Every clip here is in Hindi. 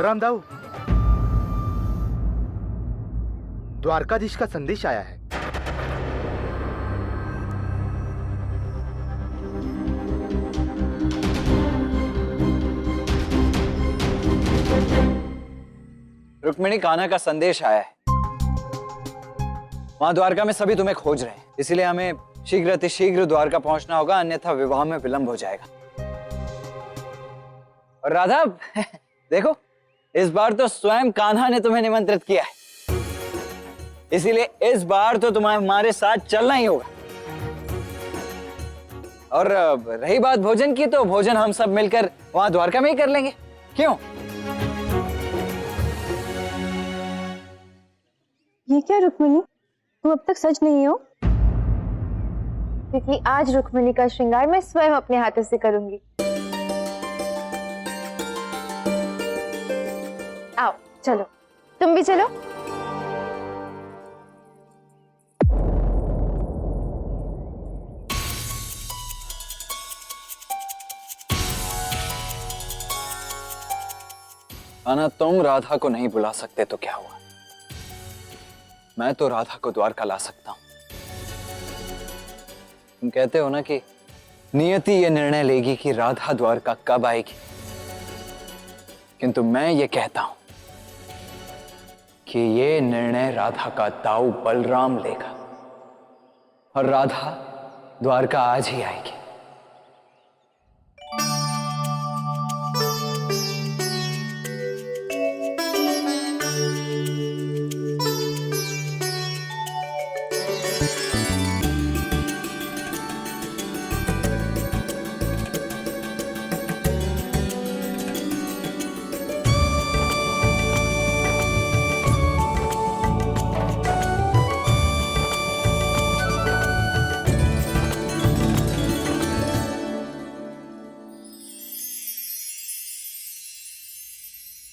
बलराम दाऊ, द्वारकाधीश का संदेश आया है। रुक्मिणी, कान्हा का संदेश आया है। वहां द्वारका में सभी तुम्हें खोज रहे हैं, इसलिए हमें शीघ्र अतिशीघ्र द्वारका पहुंचना होगा, अन्यथा विवाह में विलंब हो जाएगा। और राधा देखो, इस बार तो स्वयं कान्हा ने तुम्हें निमंत्रित किया है, इसीलिए इस बार तो तुम्हें हमारे साथ चलना ही होगा। और रही बात भोजन की, तो भोजन हम सब मिलकर वहां द्वारका में ही कर लेंगे, क्यों? ये क्या रुक्मिणी, तुम अब तक सच नहीं हो? क्योंकि आज रुक्मिणी का श्रृंगार मैं स्वयं अपने हाथों से करूंगी। आओ चलो, तुम भी चलो। कान्हा, तुम राधा को नहीं बुला सकते तो क्या हुआ, मैं तो राधा को द्वारका ला सकता हूं। तुम कहते हो ना कि नियति ये निर्णय लेगी कि राधा द्वारका कब आएगी, किंतु मैं ये कहता हूं कि ये निर्णय राधा का दाऊ बलराम लेगा और राधा द्वारका आज ही आएगी।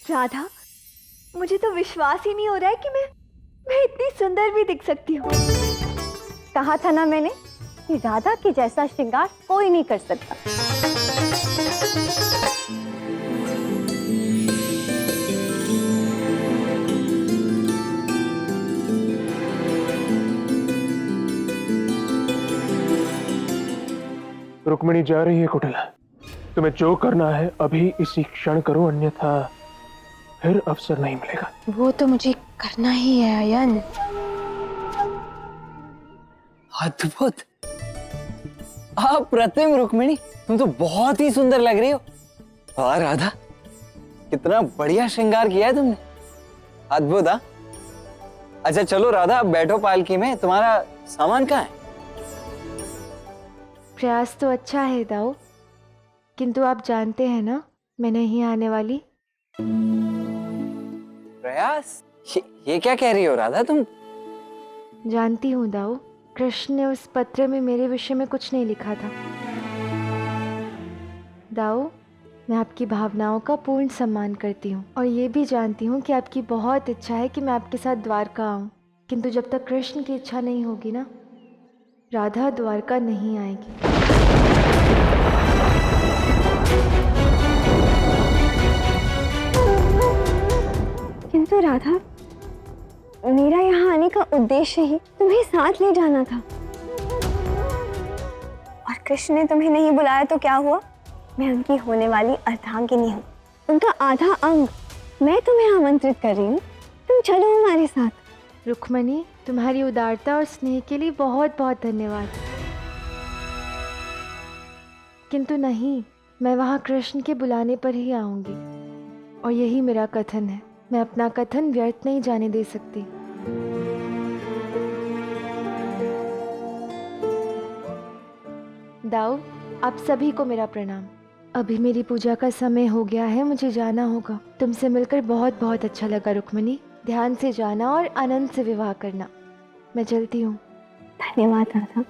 राधा, मुझे तो विश्वास ही नहीं हो रहा है कि मैं इतनी सुंदर भी दिख सकती हूँ। कहा था ना मैंने कि राधा के जैसा श्रृंगार कोई नहीं कर सकता। रुक्मिणी जा रही है कुटिला, तुम्हें जो करना है अभी इसी क्षण करो, अन्यथा फिर अवसर नहीं मिलेगा। वो तो मुझे करना ही है अयन। अद्भुत, अप्रतिम रुक्मिणी, तुम तो बहुत ही सुंदर लग रही हो। वाह राधा, कितना बढ़िया श्रृंगार किया है तुमने, अद्भुत। हाँ, अच्छा चलो राधा, अब बैठो पालकी में, तुम्हारा सामान कहाँ है? प्रयास तो अच्छा है दाऊ, किंतु आप जानते हैं ना मैं नहीं आने वाली। प्रयास? ये क्या कह रही हो राधा तुम? जानती हूँ दाऊ, कृष्ण ने उस पत्र में मेरे विषय में कुछ नहीं लिखा था। दाऊ, मैं आपकी भावनाओं का पूर्ण सम्मान करती हूँ और ये भी जानती हूँ कि आपकी बहुत इच्छा है कि मैं आपके साथ द्वारका आऊँ, किंतु जब तक कृष्ण की इच्छा नहीं होगी ना, राधा द्वारका नहीं आएगी। किंतु राधा, मेरा यहाँ आने का उद्देश्य ही तुम्हें साथ ले जाना था। और कृष्ण ने तुम्हें नहीं बुलाया तो क्या हुआ? मैं उनकी होने वाली अर्धांगिनी हूँ, उनका आधा अंग। मैं तुम्हें आमंत्रित कर रही हूँ, तुम चलो हमारे साथ। रुक्मिणी, तुम्हारी उदारता और स्नेह के लिए बहुत बहुत धन्यवाद, किंतु नहीं, मैं वहाँ कृष्ण के बुलाने पर ही आऊंगी और यही मेरा कथन है। मैं अपना कथन व्यर्थ नहीं जाने दे सकती। दाऊ, आप सभी को मेरा प्रणाम। अभी मेरी पूजा का समय हो गया है, मुझे जाना होगा। तुमसे मिलकर बहुत बहुत अच्छा लगा रुक्मिणी। ध्यान से जाना और आनंद से विवाह करना। मैं चलती हूँ। धन्यवाद राधा।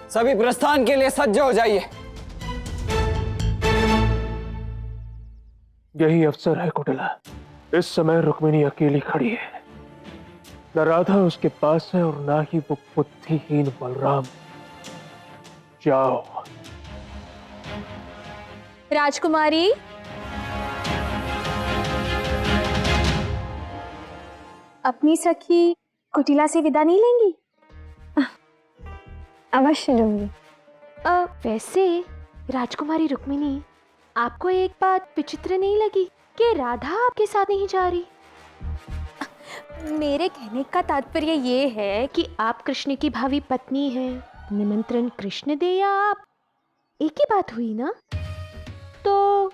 सभी प्रस्थान के लिए सज्ज हो जाइए। यही अवसर है कुटिला। इस समय रुक्मिणी अकेली खड़ी है, न राधा उसके पास है और ना ही वो बुद्धिहीन बलराम। जाओ। राजकुमारी, अपनी सखी कुटिला से विदा नहीं लेंगी? अवश्य लूंगी। वैसे राजकुमारी रुक्मिणी, आपको एक बात विचित्र नहीं लगी कि राधा आपके साथ नहीं जा रही? मेरे कहने का तात्पर्य ये है कि आप कृष्ण की भावी पत्नी हैं, निमंत्रण कृष्ण दे या आप, एक ही बात हुई ना? तो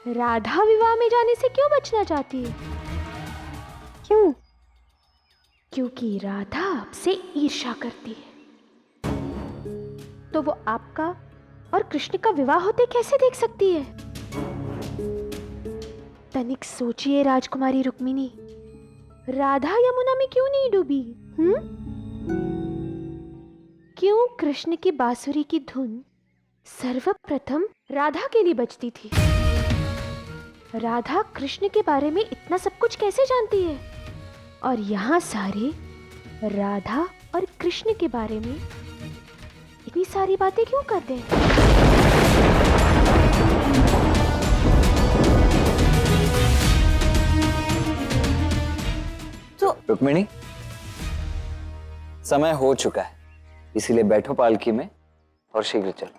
राधा विवाह में जाने से क्यों बचना चाहती है? क्यों? क्योंकि राधा आपसे ईर्ष्या करती है। तो वो आपका और कृष्ण का विवाह होते कैसे देख सकती है? तनिक सोचिए राजकुमारी रुक्मिणी, राधा यमुना में क्यों नहीं डूबी? क्यों कृष्ण की बांसुरी की धुन सर्वप्रथम राधा के लिए बजती थी? राधा कृष्ण के बारे में इतना सब कुछ कैसे जानती है? और यहाँ सारे राधा और कृष्ण के बारे में इतनी सारी बातें क्यों करते हैं? तो रुक्मिणी, समय हो चुका है, इसीलिए बैठो पालकी में और शीघ्र चलो।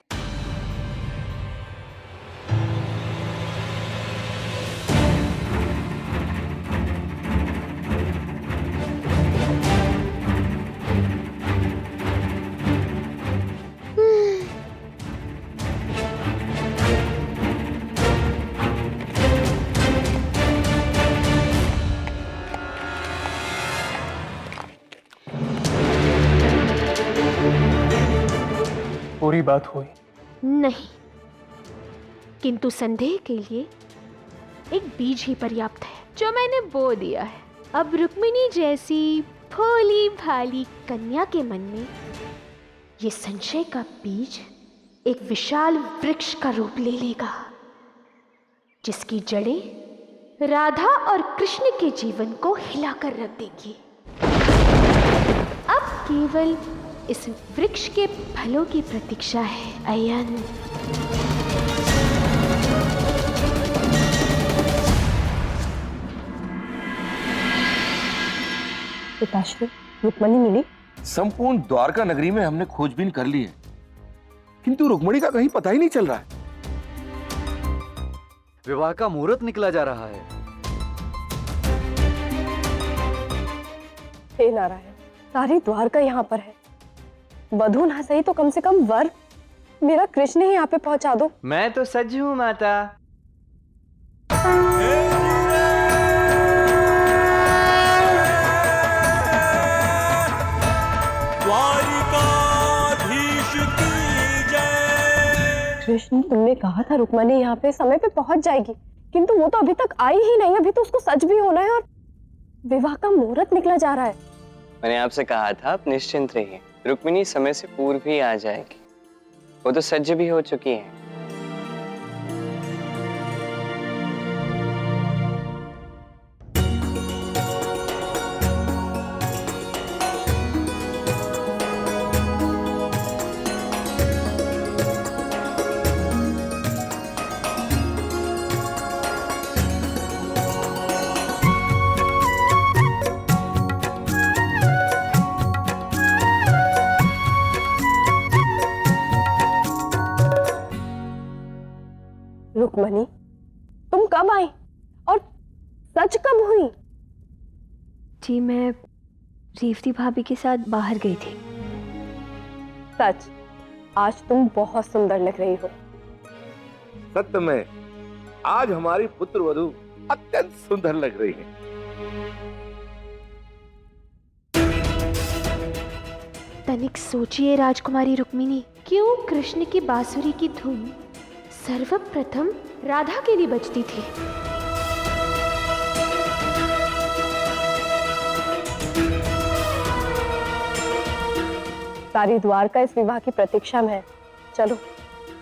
पूरी बात हुई? नहीं, किंतु संदेह के लिए एक बीज ही पर्याप्त है जो मैंने बो दिया है। अब रुक्मिणी जैसी भोली भाली कन्या के मन में ये संशय का बीज एक विशाल वृक्ष का रूप ले लेगा, जिसकी जड़ें राधा और कृष्ण के जीवन को हिलाकर रख देंगी। अब केवल इस वृक्ष के फलों की प्रतीक्षा है अयन। पिताश्री, रुक्मिणी मिली? संपूर्ण द्वारका नगरी में हमने खोजबीन कर ली है, किंतु रुक्मिणी का कहीं पता ही नहीं चल रहा है। विवाह का मुहूर्त निकला जा रहा है। हे नारायण, सारी द्वारका यहाँ पर है। वधू ना सही तो कम से कम वर मेरा कृष्ण ही यहाँ पे पहुंचा दो। मैं तो सज हूँ माता। कृष्ण, तुमने कहा था रुक्मिणी यहाँ पे समय पे पहुंच जाएगी, किंतु वो तो अभी तक आई ही नहीं। अभी तो उसको सच भी होना है और विवाह का मुहूर्त निकला जा रहा है। मैंने आपसे कहा था आप निश्चिंत रहिए, रुक्मिणी समय से पूर्व ही आ जाएगी। वो तो सज्ज भी हो चुकी है। रुक्मिणी, तुम कब आई और सच कब हुई? जी, मैं रेवती भाभी के साथ बाहर गई थी। सच, आज तुम बहुत सुंदर लग रही हो। सत्य में आज हमारी पुत्र वधू अत्यंत सुंदर लग रही है। तनिक सोचिए राजकुमारी रुक्मिणी, क्यों कृष्ण की बांसुरी की धुन सर्वप्रथम राधा के लिए बजती थी? सारी द्वारका इस विवाह की प्रतीक्षा में है। चलो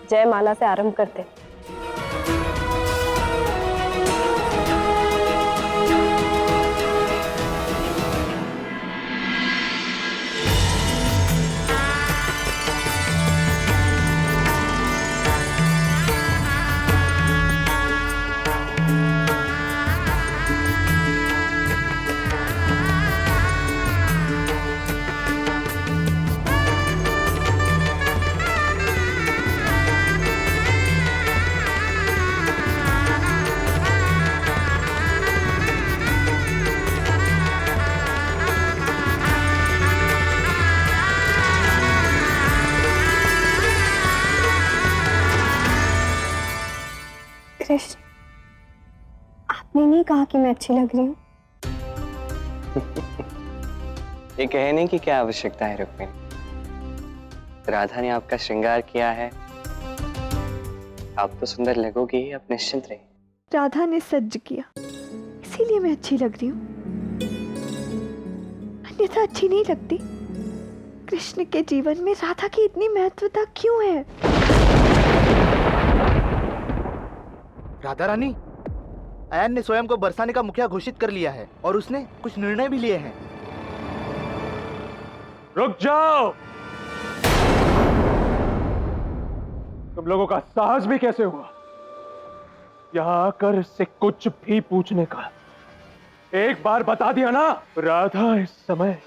जयमाला से आरंभ करते हैं। आपने नहीं कहा कि मैं अच्छी लग रही हूँ। ये कहने की क्या आवश्यकता है रुक्मिणी? राधा ने आपका श्रृंगार किया है, आप तो सुंदर लगोगी ही, आप निश्चिंत रहिए। राधा ने सज किया, इसीलिए मैं अच्छी लग रही हूँ, अन्यथा अच्छी नहीं लगती। कृष्ण के जीवन में राधा की इतनी महत्वता क्यों है? राधा रानी, अयन ने स्वयं को बरसाने का मुखिया घोषित कर लिया है और उसने कुछ निर्णय भी लिए हैं। रुक जाओ! तुम लोगों का साहस भी कैसे हुआ यहां आकर इससे कुछ भी पूछने का? एक बार बता दिया ना। राधा इस समय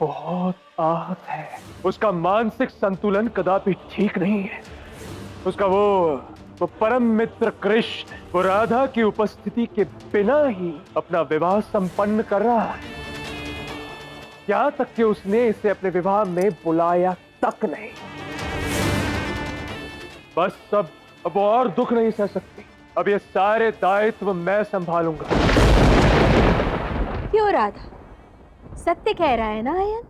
बहुत आहत है, उसका मानसिक संतुलन कदापि ठीक नहीं है। उसका वो परम मित्र कृष्ण, वो राधा की उपस्थिति के बिना ही अपना विवाह संपन्न कर रहा है। यहां तक कि उसने इसे अपने विवाह में बुलाया तक नहीं। बस अब वो और दुख नहीं सह सकती। अब ये सारे दायित्व मैं संभालूंगा। क्यों राधा, सत्य कह रहा है ना अयन?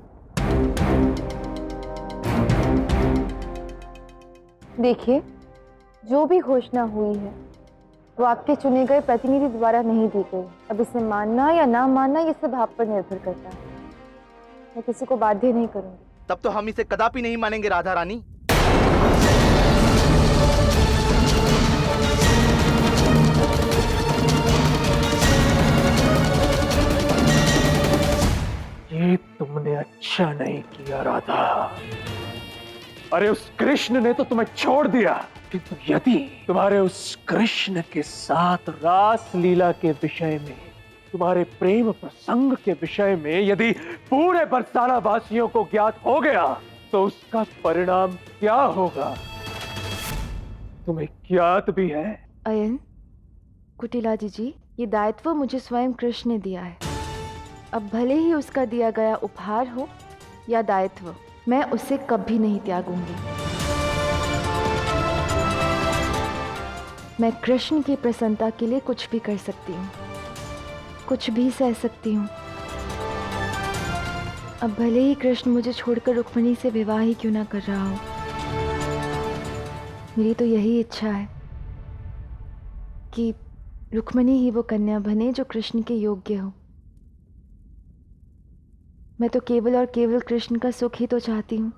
देखिए, जो भी घोषणा हुई है वो आपके चुने गए प्रतिनिधि द्वारा नहीं दी गई। अब इसे मानना या ना मानना ये सब आप पर निर्भर करता है। मैं किसी को बाध्य नहीं करूंगी। तब तो हम इसे कदापि नहीं मानेंगे राधा रानी। ये तुमने अच्छा नहीं किया राधा। अरे उस कृष्ण ने तो तुम्हें छोड़ दिया, किंतु यदि तुम्हारे उस कृष्ण के साथ रास लीला के विषय में, तुम्हारे प्रेम प्रसंग के विषय में यदि पूरे बरसाना वासियों को ज्ञात हो गया तो उसका परिणाम क्या होगा तुम्हें ज्ञात भी है? अयन, कुटिलाजी जी, ये दायित्व मुझे स्वयं कृष्ण ने दिया है। अब भले ही उसका दिया गया उपहार हो या दायित्व, मैं उसे कभी नहीं त्यागूंगी। मैं कृष्ण की प्रसन्नता के लिए कुछ भी कर सकती हूँ, कुछ भी सह सकती हूँ। अब भले ही कृष्ण मुझे छोड़कर रुक्मिणी से विवाह ही क्यों ना कर रहा हो, मेरी तो यही इच्छा है कि रुक्मिणी ही वो कन्या बने जो कृष्ण के योग्य हो। मैं तो केवल और केवल कृष्ण का सुख ही तो चाहती हूँ।